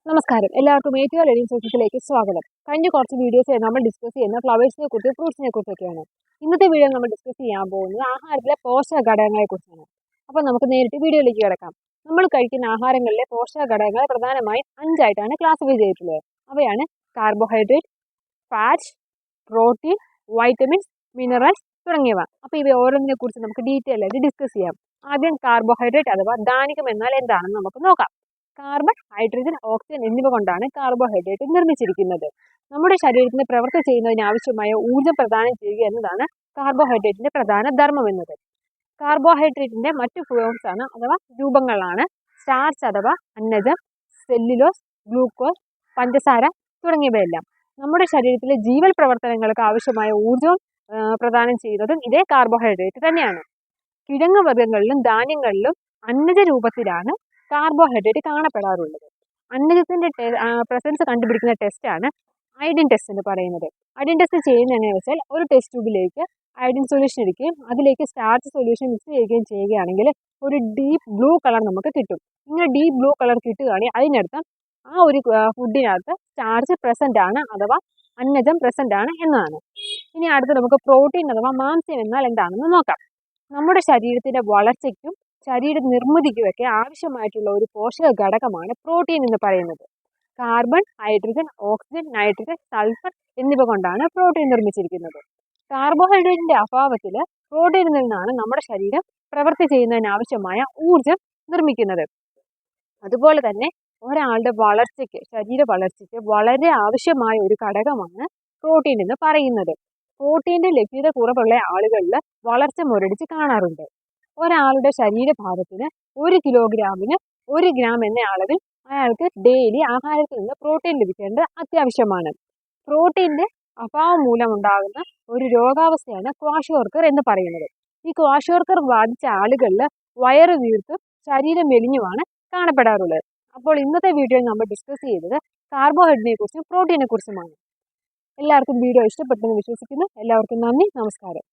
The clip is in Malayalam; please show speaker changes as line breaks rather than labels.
നമസ്കാരം, എല്ലാവർക്കും ഏറ്റവും ലേണിംഗ് സോഷ്യസിലേക്ക് സ്വാഗതം. കഴിഞ്ഞ കുറച്ച് വീഡിയോസ് നമ്മൾ ഡിസ്കസ് ചെയ്യുന്ന ഫ്ലവേഴ്സിനെ കുറിച്ച് ഫ്രൂട്ട്സിനെ കുറിച്ചൊക്കെയാണ്. ഇന്നത്തെ വീഡിയോ നമ്മൾ ഡിസ്കസ് ചെയ്യാൻ പോകുന്നത് ആഹാരത്തിലെ പോഷക ഘടകങ്ങളെ കുറിച്ചാണ്. അപ്പോൾ നമുക്ക് നേരിട്ട് വീഡിയോയിലേക്ക് കിടക്കാം. നമ്മൾ കഴിക്കുന്ന ആഹാരങ്ങളിലെ പോഷക ഘടകങ്ങൾ പ്രധാനമായും 5ആയിട്ടാണ് ക്ലാസിഫൈ ചെയ്തിട്ടുള്ളത്. അവയാണ് carbohydrate, fat, protein, vitamins, minerals തുടങ്ങിയവ. അപ്പോൾ ഇവ ഓരോന്നിനെ കുറിച്ച് നമുക്ക് ഡീറ്റെയിൽ ആയിട്ട് ഡിസ്കസ് ചെയ്യാം. ആദ്യം കാർബോഹൈഡ്രേറ്റ് അഥവാ ധാന്യം എന്നാൽ എന്താണെന്ന് നമുക്ക് നോക്കാം. കാർബൺ, ഹൈഡ്രജൻ, ഓക്സിജൻ എന്നിവ കൊണ്ടാണ് കാർബോഹൈഡ്രേറ്റ് നിർമ്മിച്ചിരിക്കുന്നത്. നമ്മുടെ ശരീരത്തിന് പ്രവൃത്തി ചെയ്യുന്നതിന് ആവശ്യമായ ഊർജ്ജം പ്രദാനം ചെയ്യുക എന്നതാണ് കാർബോഹൈഡ്രേറ്റിന്റെ പ്രധാന ധർമ്മം എന്നത്. കാർബോഹൈഡ്രേറ്റിന്റെ മറ്റു ഫോംസ് ആണ് അഥവാ രൂപങ്ങളാണ് സ്റ്റാർച്ച് അഥവാ അന്നജം, സെല്ലുലോസ്, ഗ്ലൂക്കോസ്, പഞ്ചസാര തുടങ്ങിയവയെല്ലാം. നമ്മുടെ ശരീരത്തിലെ ജീവൽ പ്രവർത്തനങ്ങൾക്ക് ആവശ്യമായ ഊർജ്ജം പ്രദാനം ചെയ്യുന്നതും ഇതേ കാർബോഹൈഡ്രേറ്റ് തന്നെയാണ്. കിഴങ്ങ് വർഗ്ഗങ്ങളിലും ധാന്യങ്ങളിലും അന്നജ രൂപത്തിലാണ് കാർബോഹൈഡ്രേറ്റ് കാണപ്പെടാറുള്ളത്. അന്നജത്തിന്റെ പ്രസൻസ് കണ്ടുപിടിക്കുന്ന ടെസ്റ്റാണ് അയഡിൻ ടെസ്റ്റ് എന്ന് പറയുന്നത്. അയഡിൻ ടെസ്റ്റ് ചെയ്യുന്നത് എങ്ങനെയാണെന്ന് വെച്ചാൽ ഒരു ടെസ്റ്റ് ട്യൂബിലേക്ക് അയഡിൻ സൊല്യൂഷൻ എടുക്കുകയും അതിലേക്ക് സ്റ്റാർച്ച് സൊല്യൂഷൻ മിക്സ് ചെയ്യുകയും ചെയ്യുകയാണെങ്കിൽ ഒരു ഡീപ്പ് ബ്ലൂ കളർ നമുക്ക് കിട്ടും. ഇങ്ങനെ ഡീപ്പ് ബ്ലൂ കളർ കിട്ടുകയാണെങ്കിൽ അതിനർത്ഥം ആ ഒരു ഫുഡിനകത്ത് സ്റ്റാർച്ച് പ്രസന്റ് ആണ് അഥവാ അന്നജം പ്രസന്റ് ആണ് എന്നാണ്. ഇനി അടുത്ത് നമുക്ക് പ്രോട്ടീൻ അഥവാ മാംസ്യം എന്നാൽ എന്താണെന്ന് നോക്കാം. നമ്മുടെ ശരീരത്തിന്റെ വളർച്ചയ്ക്കും ശരീര നിർമ്മിതിക്കുമൊക്കെ ആവശ്യമായിട്ടുള്ള ഒരു പോഷക ഘടകമാണ് പ്രോട്ടീൻ എന്ന് പറയുന്നത്. Carbon, hydrogen, oxygen, nitrogen, sulphur എന്നിവ കൊണ്ടാണ് പ്രോട്ടീൻ നിർമ്മിച്ചിരിക്കുന്നത്. കാർബോഹൈഡ്രേറ്റിന്റെ അഭാവത്തിൽ പ്രോട്ടീനിൽ നിന്നാണ് നമ്മുടെ ശരീരം പ്രവൃത്തി ചെയ്യുന്നതിന് ആവശ്യമായ ഊർജം നിർമ്മിക്കുന്നത്. അതുപോലെ തന്നെ ഒരാളുടെ വളർച്ചയ്ക്ക്, ശരീര വളർച്ചയ്ക്ക് വളരെ ആവശ്യമായ ഒരു ഘടകമാണ് പ്രോട്ടീൻ എന്ന് പറയുന്നത്. പ്രോട്ടീന്റെ ലഭ്യത കുറവുള്ള ആളുകളിൽ വളർച്ച മുരടിച്ച് കാണാറുണ്ട്. ഒരാളുടെ ശരീരഭാരത്തിന് 1 കിലോഗ്രാമിന് 1 ഗ്രാം എന്ന അളവിൽ അയാൾക്ക് ഡെയിലി ആഹാരത്തിൽ നിന്ന് പ്രോട്ടീൻ ലഭിക്കേണ്ടത് അത്യാവശ്യമാണ്. പ്രോട്ടീന്റെ അഭാവം മൂലം ഉണ്ടാകുന്ന ഒരു രോഗാവസ്ഥയാണ് ക്വാഷിയോർക്കർ എന്ന് പറയുന്നത്. ഈ ക്വാഷിയോർക്കർ ബാധിച്ച ആളുകളിൽ വയറ് വീർത്തും ശരീരം മെലിഞ്ഞുമാണ് കാണപ്പെടാറുള്ളത്. അപ്പോൾ ഇന്നത്തെ വീഡിയോയിൽ നമ്മൾ ഡിസ്കസ് ചെയ്തത് കാർബോഹൈഡ്രേറ്റിനെ കുറിച്ചും പ്രോട്ടീനെ കുറിച്ചുമാണ്. എല്ലാവർക്കും വീഡിയോ ഇഷ്ടപ്പെട്ടെന്ന് വിശ്വസിക്കുന്നു. എല്ലാവർക്കും നന്ദി, നമസ്കാരം.